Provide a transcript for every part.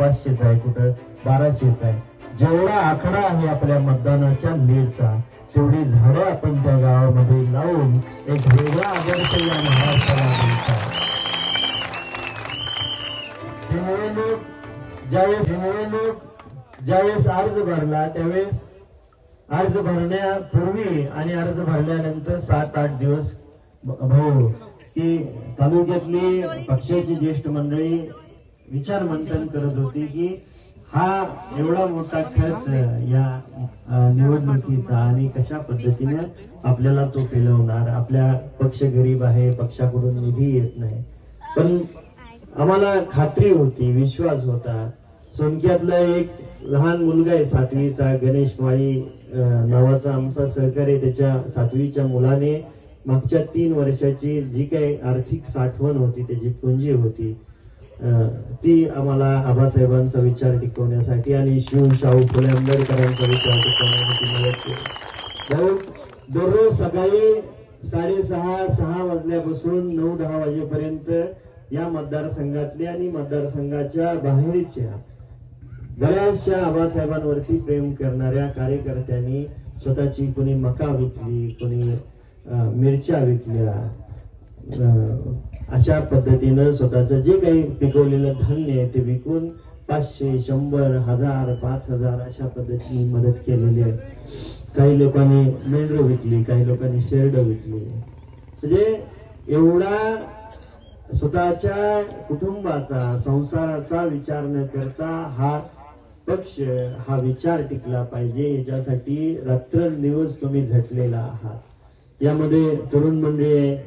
500चा आहे, कुठं 1200चा आहे. जेवढा आकडा आहे आपल्या मतदानाच्या लीडचा, तेवढी झाडं आपण त्या गावामध्ये लावून एक वेगळा आदर्श या महाराष्ट्राला द्यायचा. ज्यावेळेस अर्ज भरला, त्यावेळेस अर्ज भरण्यापूर्वी आणि अर्ज भरल्यानंतर 7-8 दिवस भाऊ की तालुक्यातली पक्षाची ज्येष्ठ मंडळी विचार मंथन करत होती की हा एवढा मोठा खर्च या निवडणुकीचा आणि कशा पद्धतीने आपल्याला तो पेलवणार. आपल्या पक्ष गरीब आहे, पक्षाकडून निधी येत नाही. पण आम्हाला खात्री होती, विश्वास होता. सोनक्यातला एक लहान मुलगा आहे 7वीचा, गणेश माळी नावाचा आमचा सहकारी, त्याच्या 7वीच्या मुलाने मागच्या 3 वर्षाची जी काही आर्थिक साठवण होती, त्याची पुंजी होती, ती आम्हाला आबासाहेबांचा विचार टिकवण्यासाठी आणि शाहू फुले आंबेडकरांचा विचार टिकवण्यासाठी मदत केली. दररोज सकाळी 6:30 वाजल्यापासून 9-10 वाजेपर्यंत या मतदारसंघातले आणि मतदारसंघाच्या बाहेरच्या बऱ्याचशा आबासाहेबांवरती प्रेम करणाऱ्या कार्यकर्त्यांनी स्वतःची कोणी मका विकली, कोणी मिरच्या विकल्या, अशा पद्धतीनं स्वतःचं जे काही पिकवलेलं धान्य आहे ते विकून 500, 100, 1000, 5000 अशा पद्धतीने मदत केलेली आहे. काही लोकांनी मेंढरं विकली, काही लोकांनी शेरडं विकली. म्हणजे एवढा स्वतःच्या कुटुंबाचा, संसाराचा विचार न करता हा पक्ष, हा विचार टिकला पाहिजे, याच्यासाठी रात्रंदिवस तुम्ही झटलेला आहात. यामध्ये तरुण मंडळी आहे,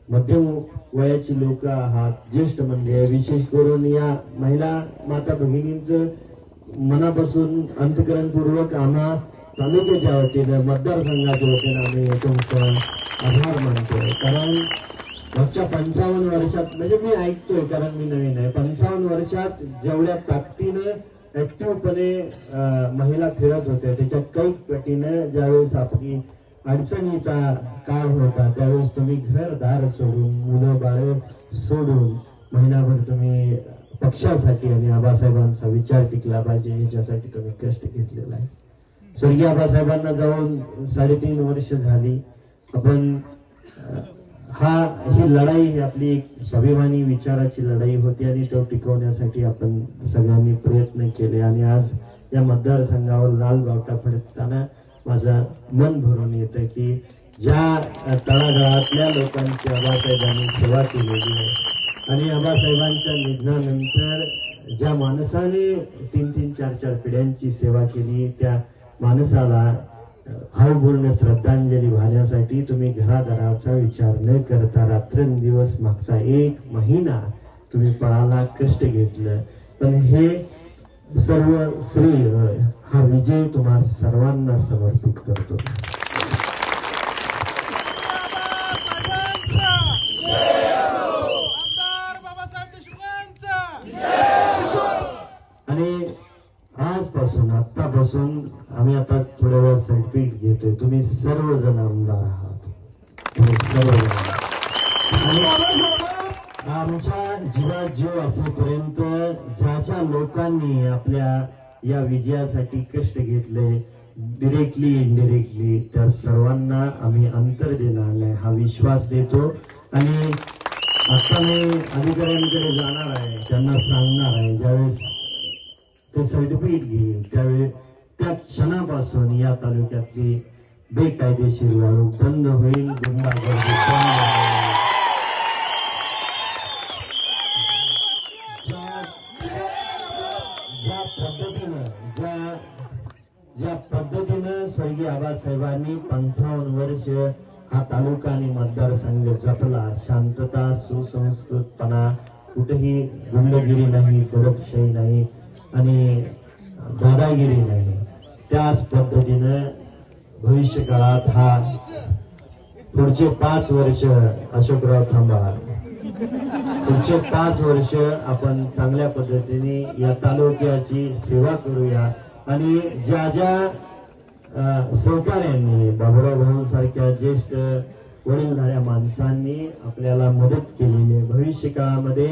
मध्यम वयाची लोक आहात, ज्येष्ठ मंडळी आहे. विशेष करून या महिला माता भगिनींचं मनापासून अंतःकरणपूर्वक आम्हा तालुक्याच्या वतीनं, मतदारसंघाच्या वतीनं आम्ही तुमचं आभार मानतोय. कारण मागच्या 55 वर्षात, म्हणजे मी ऐकतोय कारण मी नवीन आहे, 55 वर्षात जेवढ्या ताकदीनं ऍक्टिव्हपणे महिला फिरत होत्या, त्याच्या कैक पटीनं ज्यावेळेस आपली अडचणीचा काळ होता, त्यावेळेस तुम्ही घरदार सोडून, मुलं बाळ सोडून महिनाभर तुम्ही पक्षासाठी आणि आबासाहेबांचा विचार टिकला पाहिजे याच्यासाठी तुम्ही कष्ट घेतलेला आहे. स्वर्गीय आबासाहेबांना जाऊन 3.5 वर्ष झाली. आपण ही लढाई, ही आपली एक स्वाभिमानी विचाराची लढाई होती आणि तो टिकवण्यासाठी आपण सगळ्यांनी प्रयत्न केले. आणि आज या मतदारसंघावर लाल बावटा फडकताना माझं मन भरून येतं की ज्या तळागाळातल्या लोकांची आबासाहेबांनी सेवा केलेली आहे आणि आबासाहेबांच्या निधनानंतर ज्या माणसाने 3-3, 4-4 पिढ्यांची सेवा केली, त्या माणसाला भावपूर्ण श्रद्धांजली वाहण्यासाठी तुम्ही घरादाराचा विचार न करता रात्रंदिवस मागचा 1 महिना तुम्ही पळाला, कष्ट घेतलं. पण हे सर्व श्रेय, हा विजय तुम्हा सर्वांना समर्पित करतो. आणि आजपासून, आतापासून आम्ही आता थोड्या वेळ सर्टिफिकेट घेतोय. तुम्ही सर्वजण आमदार आहात, तुम्ही सर्वजण. आमच्या जीवात जीव असेपर्यंत ज्या लोकांनी आपल्या या विजयासाठी कष्ट घेतले, डिरेक्टली इनडिरेक्टली, त्या सर्वांना आम्ही अंतर देणार नाही हा विश्वास देतो. आणि आता मी अधिकाऱ्यांकडे जाणार आहे, त्यांना सांगणार आहे, ज्यावेळेस ते सर्टिफिकेट घेईल त्यावेळेस त्या क्षणापासून या तालुक्यातली बेकायदेशीर वाळू बंद होईल, गुंडागर्दी बंद होईल. ज्या पद्धतीनं स्वर्गीय आबासाहेबांनी 55 वर्ष हा तालुका आणि मतदारसंघ जपला, शांतता, सुसंस्कृतपणा, कुठेही गुंडगिरी नाही, दडपशाही नाही आणि दादागिरी नाही, त्याच पद्धतीनं भविष्य काळात हा पुढचे 5 वर्ष अशोकराव थांबा, पुढचे 5 वर्ष आपण चांगल्या पद्धतीने या तालुक्याची सेवा करूया. आणि ज्या सहकार्यांनी, बाबुराव भाऊ सारख्या ज्येष्ठ वडीलधाऱ्या माणसांनी आपल्याला मदत केलेली आहे, भविष्य काळामध्ये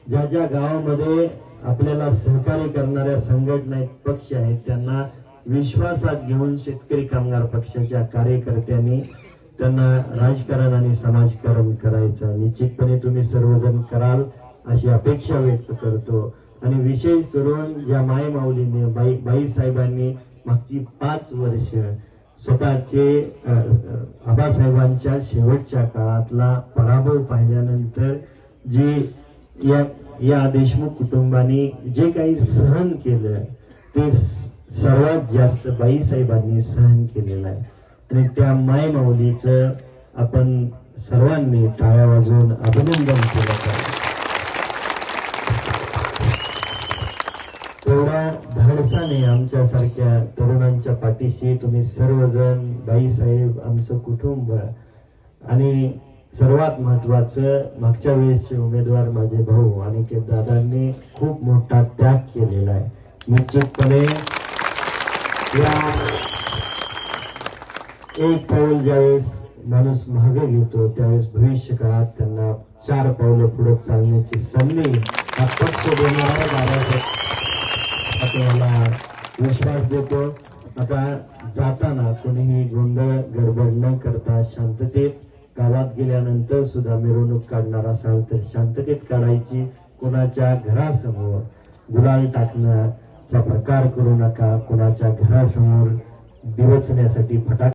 ज्या गावामध्ये आपल्याला सहकार्य करणाऱ्या संघटना आहेत, पक्ष आहेत, त्यांना विश्वासात घेऊन शेतकरी कामगार पक्षाच्या कार्यकर्त्यांनी त्यांना राजकारण आणि समाजकारण करायचं निश्चितपणे तुम्ही सर्वजण कराल अशी अपेक्षा व्यक्त करतो। आणि विशेष करून ज्या मायमाऊलीने बाई साहेबांनी मागची 5 वर्ष स्वतःचे आबासाहेबांच्या शेवटच्या काळातला पराभव पाहिल्यानंतर जे या देशमुख कुटुंबाने जे काही सहन केलं ते सर्वात जास्त बाईसाहेबांनी सहन केलेलं आहे। आणि त्या मायमाऊलीचं आपण सर्वांनी टाळ्या वाजवून अभिनंदन केलं पाहिजे। तेवढ्या धाडसाने आमच्या सारख्या तरुणांच्या पाठीशी तुम्ही सर्वजण, बाईसाहेब, आमचं कुटुंब आणि सर्वात महत्वाचं मागच्या वेळेसचे उमेदवार माझे भाऊ अनिकेत दादांनी खूप मोठा त्याग केलेला आहे। निश्चितपणे एक पाऊल ज्यावेळेस माणूस मागे घेतो त्यावेळेस भविष्य काळात त्यांना 4 पावलं पुढे चालण्याची संधी हा पक्ष देणार आहे। दादासाहेब आपल्याला विश्वास देतो। आता जाताना कोणीही गोंधळ गडबड न करता शांततेत गावात गेल्यानंतर सुद्धा मिरवणूक काढणार असाल तर शांततेत काढायची। कोणाच्या घरासमोर गुलाल टाकण्याचा प्रकार करू नका। कोणाच्या घरासमोर दिवसण्यासाठी फटाके